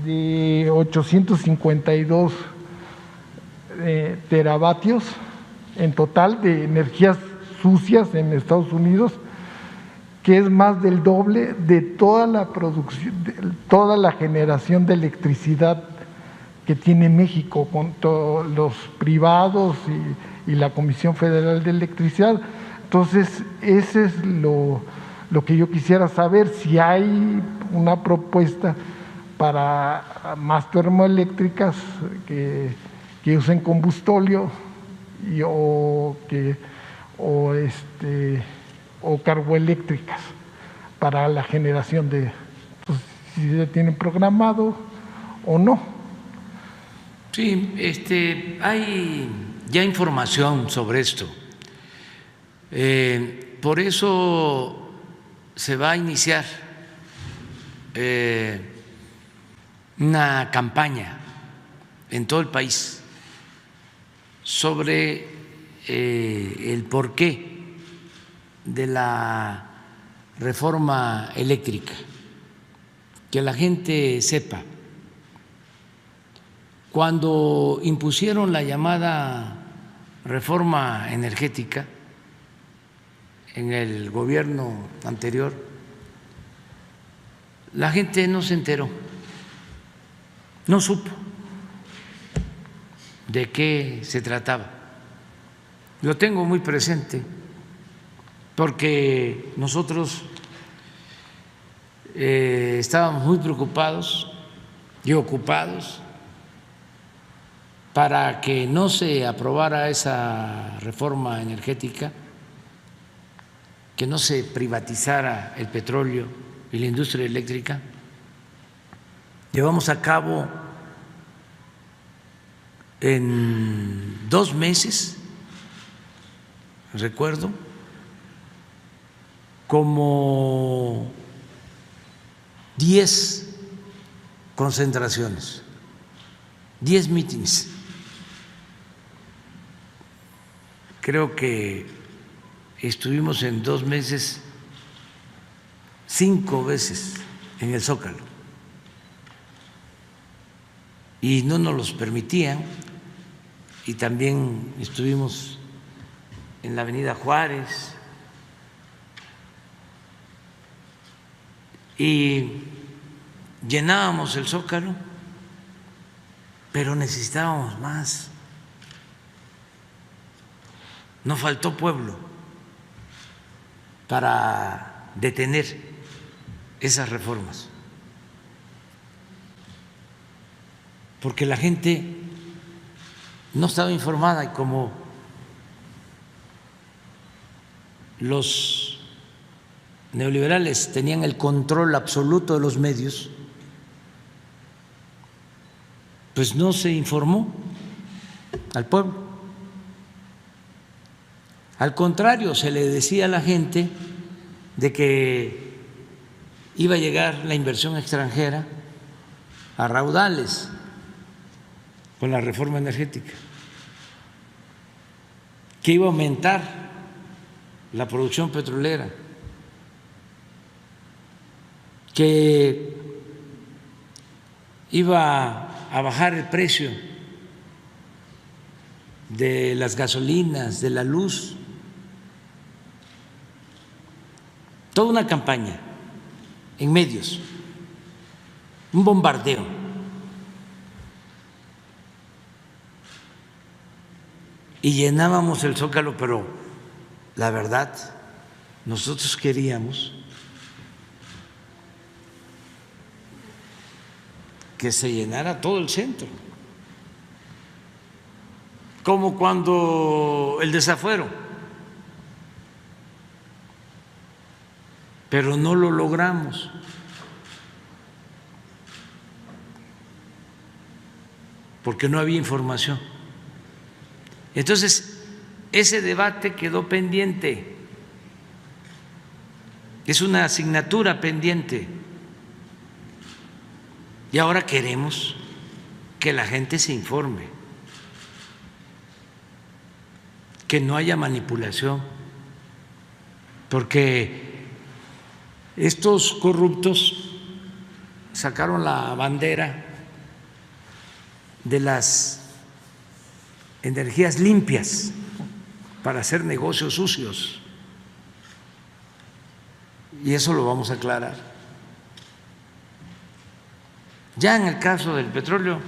de 852 teravatios en total de energías sucias en Estados Unidos, que es más del doble de toda la producción, de toda la generación de electricidad que tiene México, con todos los privados y la Comisión Federal de Electricidad. Entonces, ese es lo que yo quisiera saber, si hay una propuesta para más termoeléctricas que usen combustóleo o carboeléctricas para la generación de, pues, si se tienen programado o no. Sí, hay ya información sobre esto. Por eso se va a iniciar una campaña en todo el país sobre el porqué de la reforma eléctrica, que la gente sepa. Cuando impusieron la llamada reforma energética en el gobierno anterior, la gente no se enteró, no supo de qué se trataba. Lo tengo muy presente porque nosotros estábamos muy preocupados y ocupados para que no se aprobara esa reforma energética, que no se privatizara el petróleo y la industria eléctrica. Llevamos a cabo en 2 meses, recuerdo, como 10 concentraciones, 10 mítines. Creo que estuvimos en 2 meses 5 veces en el Zócalo y no nos los permitían, y también estuvimos en la Avenida Juárez y llenábamos el Zócalo, pero necesitábamos más. No faltó pueblo para detener esas reformas, porque la gente no estaba informada, y como los neoliberales tenían el control absoluto de los medios, pues no se informó al pueblo. Al contrario, se le decía a la gente de que iba a llegar la inversión extranjera a raudales con la reforma energética, que iba a aumentar la producción petrolera, que iba a bajar el precio de las gasolinas, de la luz. Toda una campaña en medios, un bombardeo. Y llenábamos el Zócalo, pero la verdad, nosotros queríamos que se llenara todo el centro, como cuando el desafuero, pero no lo logramos. Porque no había información. Entonces, ese debate quedó pendiente, es una asignatura pendiente, y ahora queremos que la gente se informe, que no haya manipulación, porque estos corruptos sacaron la bandera de las energías limpias para hacer negocios sucios. Y eso lo vamos a aclarar. Ya en el caso del petróleo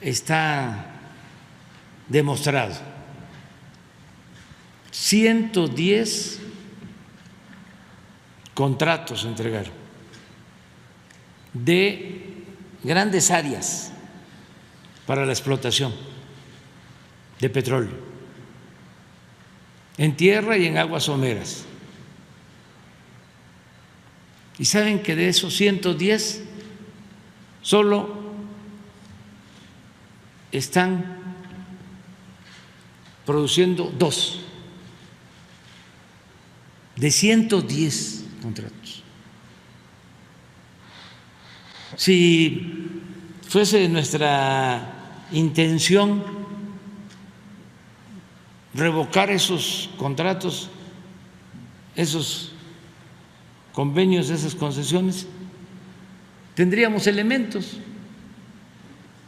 está demostrado. 110 contratos entregaron de grandes áreas para la explotación de petróleo, en tierra y en aguas someras. Y saben que de esos 110 solo están produciendo 2 de 110 contratos. Si fuese nuestra intención revocar esos contratos, esos convenios, esas concesiones, tendríamos elementos,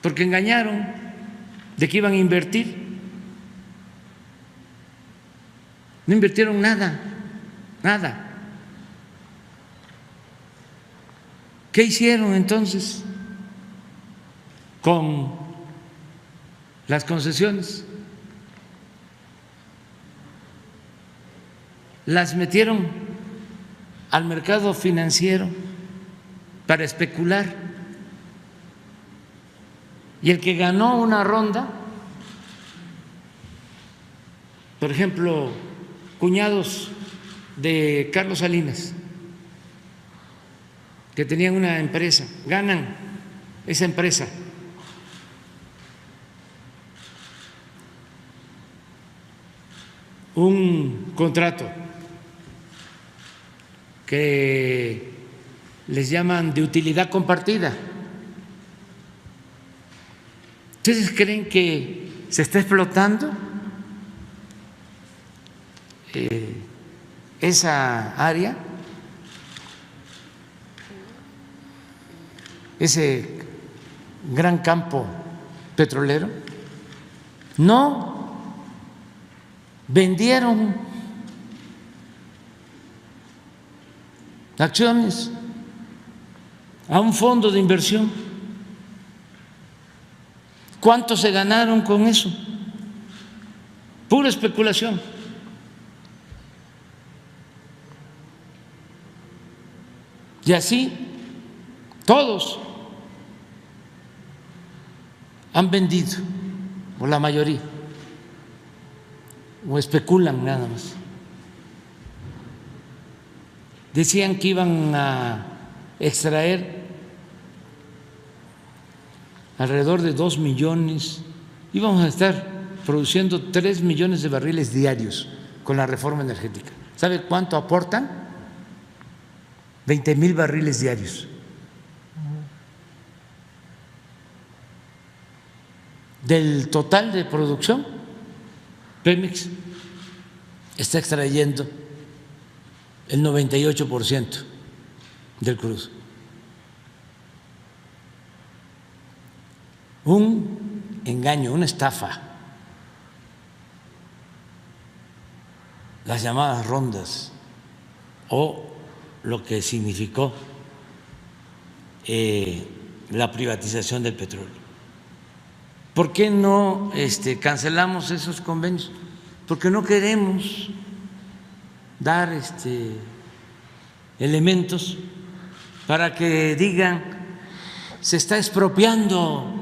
porque engañaron de que iban a invertir. No invirtieron nada, nada. ¿Qué hicieron entonces con las concesiones? Las metieron al mercado financiero para especular. Y el que ganó una ronda, por ejemplo, cuñados de Carlos Salinas, que tenían una empresa, ganan esa empresa un contrato que les llaman de utilidad compartida. ¿Ustedes creen que se está explotando esa área, ese gran campo petrolero? No, vendieron acciones a un fondo de inversión. ¿Cuánto se ganaron con eso? Pura especulación. Y así todos han vendido, o la mayoría, o especulan nada más. Decían que iban a extraer alrededor de 2 millones, íbamos a estar produciendo 3 millones de barriles diarios con la reforma energética. ¿Sabe cuánto aportan? 20,000 barriles diarios. Del total de producción, Pemex está extrayendo el 98% del crudo. Un engaño, una estafa. Las llamadas rondas, o lo que significó la privatización del petróleo. ¿Por qué no cancelamos esos convenios? Porque no queremos dar elementos para que digan se está expropiando,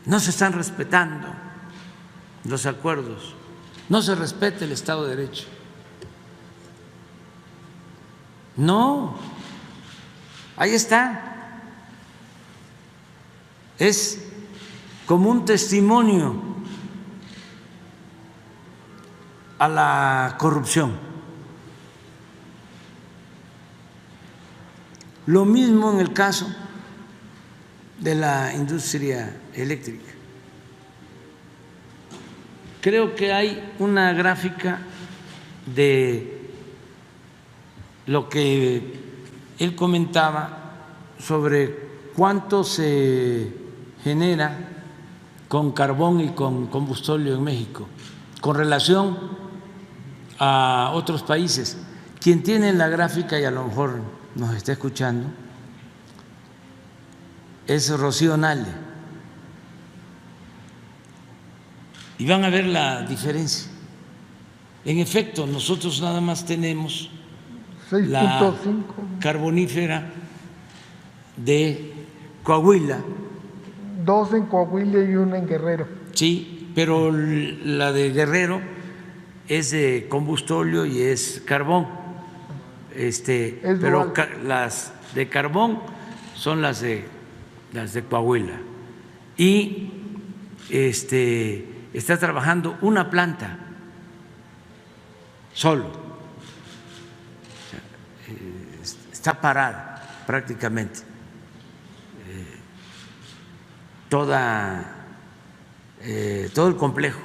no se están respetando los acuerdos, no se respeta el Estado de Derecho. No, ahí está, es como un testimonio a la corrupción. Lo mismo en el caso de la industria eléctrica. Creo que hay una gráfica de lo que él comentaba sobre cuánto se genera con carbón y con combustóleo en México con relación a otros países. Quien tiene la gráfica y a lo mejor nos está escuchando es Rocío Nale, y van a ver la diferencia. En efecto, nosotros nada más tenemos 6.5. la carbonífera de Coahuila. 2 en Coahuila y 1 en Guerrero. Sí, pero la de Guerrero es de combustóleo y es carbón. Pero dual. las de carbón son las de Coahuila. Y está trabajando una planta solo. Está parada prácticamente todo el complejo.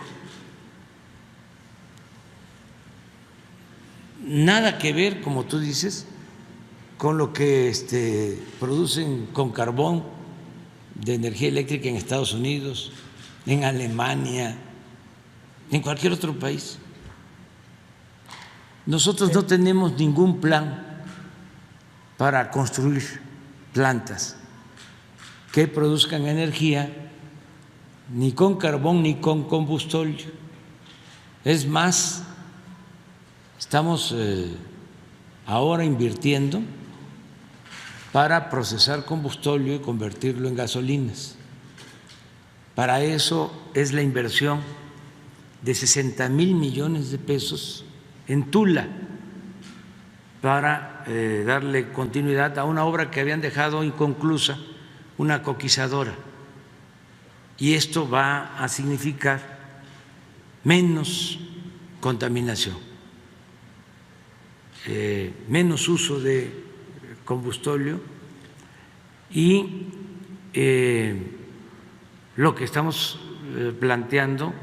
Nada que ver, como tú dices, con lo que producen con carbón de energía eléctrica en Estados Unidos, en Alemania, en cualquier otro país. Nosotros no tenemos ningún plan para construir plantas que produzcan energía ni con carbón ni con combustóleo. Es más, estamos ahora invirtiendo para procesar combustóleo y convertirlo en gasolinas. Para eso es la inversión de 60,000 millones de pesos en Tula, para darle continuidad a una obra que habían dejado inconclusa, una coquizadora. Y esto va a significar menos contaminación, menos uso de combustóleo, y lo que estamos planteando,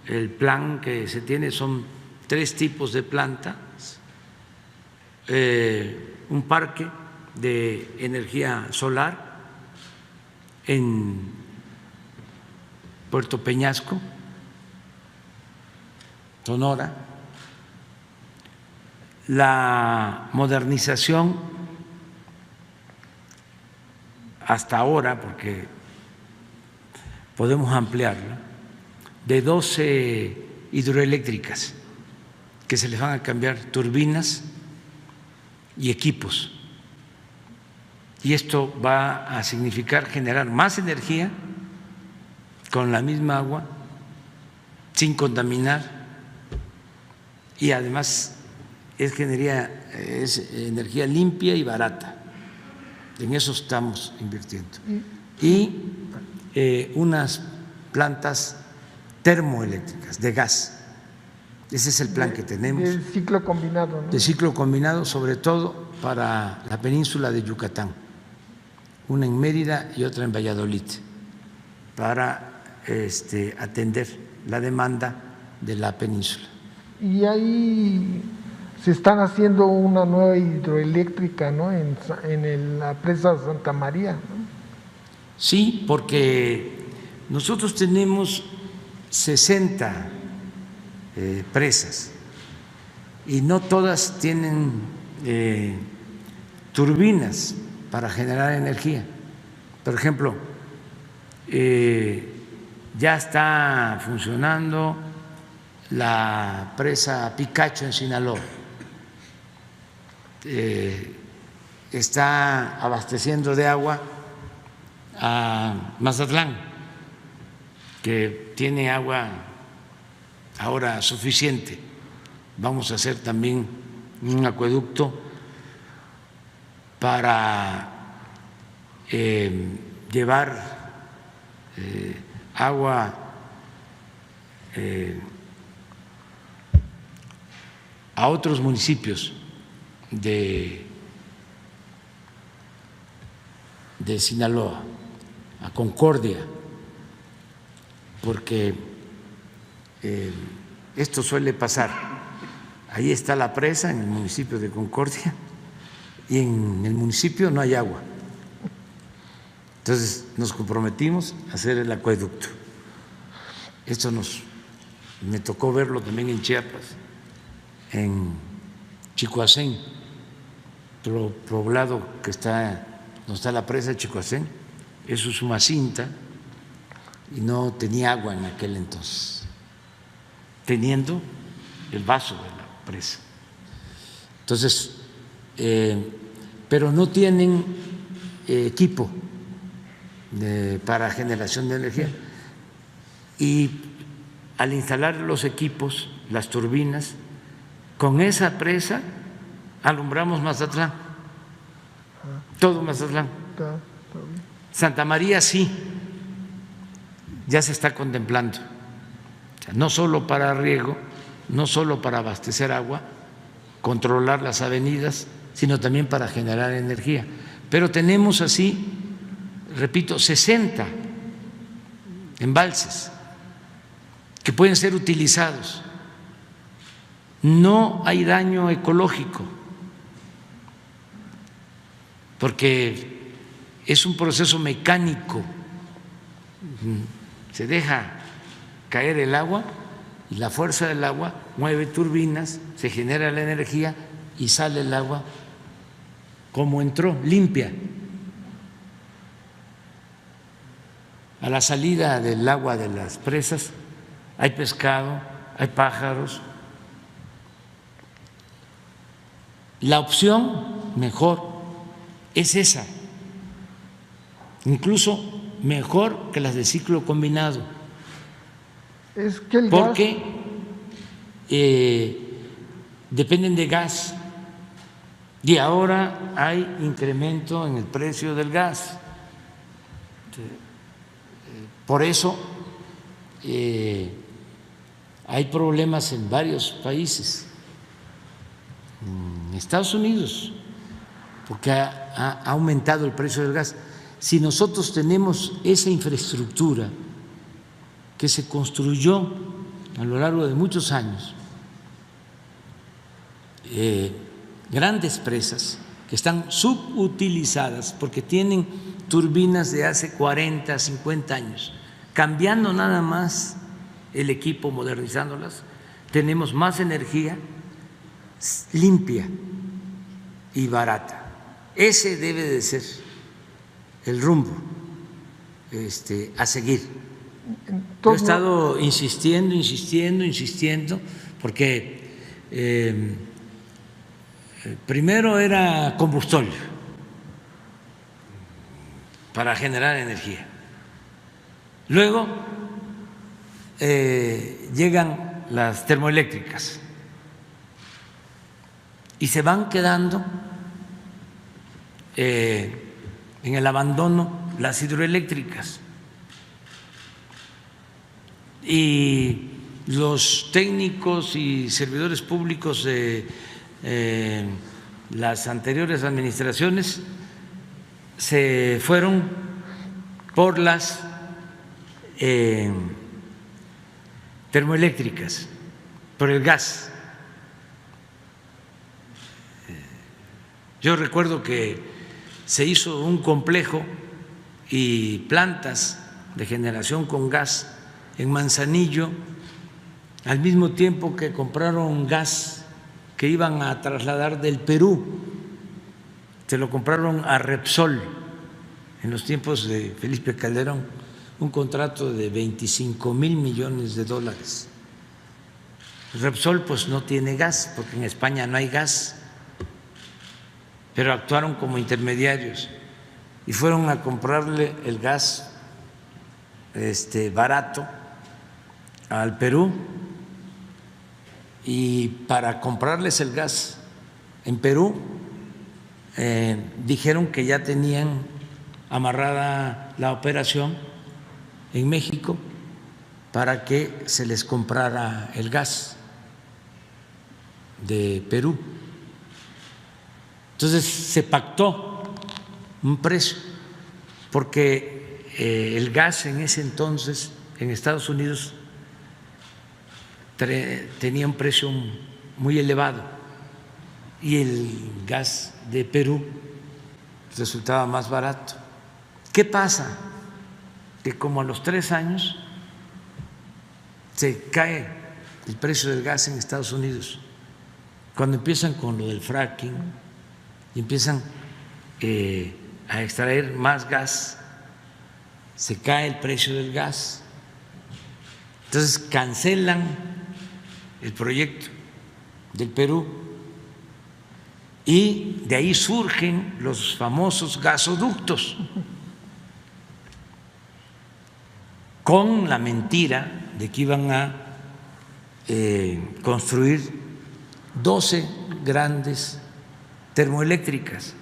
el plan que se tiene, son 3 tipos de plantas. Un parque de energía solar en Puerto Peñasco, Sonora, la modernización hasta ahora, porque podemos ampliarla, de 12 hidroeléctricas que se les van a cambiar turbinas y equipos. Y esto va a significar generar más energía con la misma agua, sin contaminar, y además es energía limpia y barata. En eso estamos invirtiendo. Y unas plantas termoeléctricas de gas. Ese es el plan que tenemos. De ciclo combinado, ¿no? De ciclo combinado, sobre todo para la península de Yucatán. Una en Mérida y otra en Valladolid, para atender la demanda de la península. Y ahí se están haciendo una nueva hidroeléctrica, ¿no? En la presa Santa María, ¿no? Sí, porque nosotros tenemos 60 presas y no todas tienen turbinas para generar energía. Por ejemplo, ya está funcionando la presa Picacho en Sinaloa, está abasteciendo de agua a Mazatlán, que tiene agua ahora suficiente. Vamos a hacer también un acueducto para llevar agua a otros municipios de Sinaloa, a Concordia, porque esto suele pasar. Ahí está la presa en el municipio de Concordia y en el municipio no hay agua Entonces nos comprometimos a hacer el acueducto. Esto me tocó verlo también en Chiapas, en Chicoacén, poblado que está donde está la presa de Chicoacén. Eso es Umacinta y no tenía agua en aquel entonces, teniendo el vaso de la presa. Entonces, pero no tienen equipo para generación de energía, y al instalar los equipos, las turbinas, con esa presa alumbramos Mazatlán, todo Mazatlán. Santa María sí, ya se está contemplando, o sea, no solo para riego, no solo para abastecer agua, controlar las avenidas, sino también para generar energía. Pero tenemos así, repito, 60 embalses que pueden ser utilizados. No hay daño ecológico, porque es un proceso mecánico. Se deja caer el agua y la fuerza del agua mueve turbinas, se genera la energía y sale el agua como entró, limpia. A la salida del agua de las presas hay pescado, hay pájaros. La opción mejor es esa, incluso mejor que las de ciclo combinado, es que el porque dependen de gas y ahora hay incremento en el precio del gas. Por eso hay problemas en varios países, en Estados Unidos, porque ha aumentado el precio del gas. Si nosotros tenemos esa infraestructura que se construyó a lo largo de muchos años, grandes presas que están subutilizadas porque tienen turbinas de hace 40, 50 años, cambiando nada más el equipo, modernizándolas, tenemos más energía limpia y barata. Ese debe de ser el rumbo a seguir. Yo he estado insistiendo, porque primero era combustible para generar energía, luego llegan las termoeléctricas y se van quedando en el abandono las hidroeléctricas, y los técnicos y servidores públicos de las anteriores administraciones se fueron por las termoeléctricas, por el gas. Yo recuerdo que se hizo un complejo y plantas de generación con gas en Manzanillo, al mismo tiempo que compraron gas que iban a trasladar del Perú. Se lo compraron a Repsol en los tiempos de Felipe Calderón, un contrato de $25,000 millones. Repsol pues no tiene gas, porque en España no hay gas, pero actuaron como intermediarios y fueron a comprarle el gas barato al Perú, y para comprarles el gas en Perú dijeron que ya tenían amarrada la operación en México para que se les comprara el gas de Perú. Entonces se pactó un precio, porque el gas en ese entonces en Estados Unidos tenía un precio muy elevado y el gas de Perú resultaba más barato. ¿Qué pasa? Que como a los 3 años se cae el precio del gas en Estados Unidos, cuando empiezan con lo del fracking y empiezan a extraer más gas, se cae el precio del gas. Entonces cancelan el proyecto del Perú y de ahí surgen los famosos gasoductos con la mentira de que iban a construir 12 grandes termoeléctricas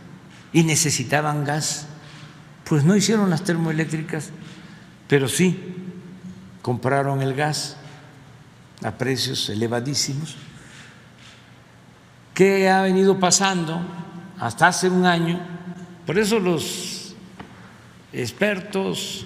y necesitaban gas. Pues no hicieron las termoeléctricas, pero sí compraron el gas a precios elevadísimos. ¿Qué ha venido pasando hasta hace un año? Por eso los expertos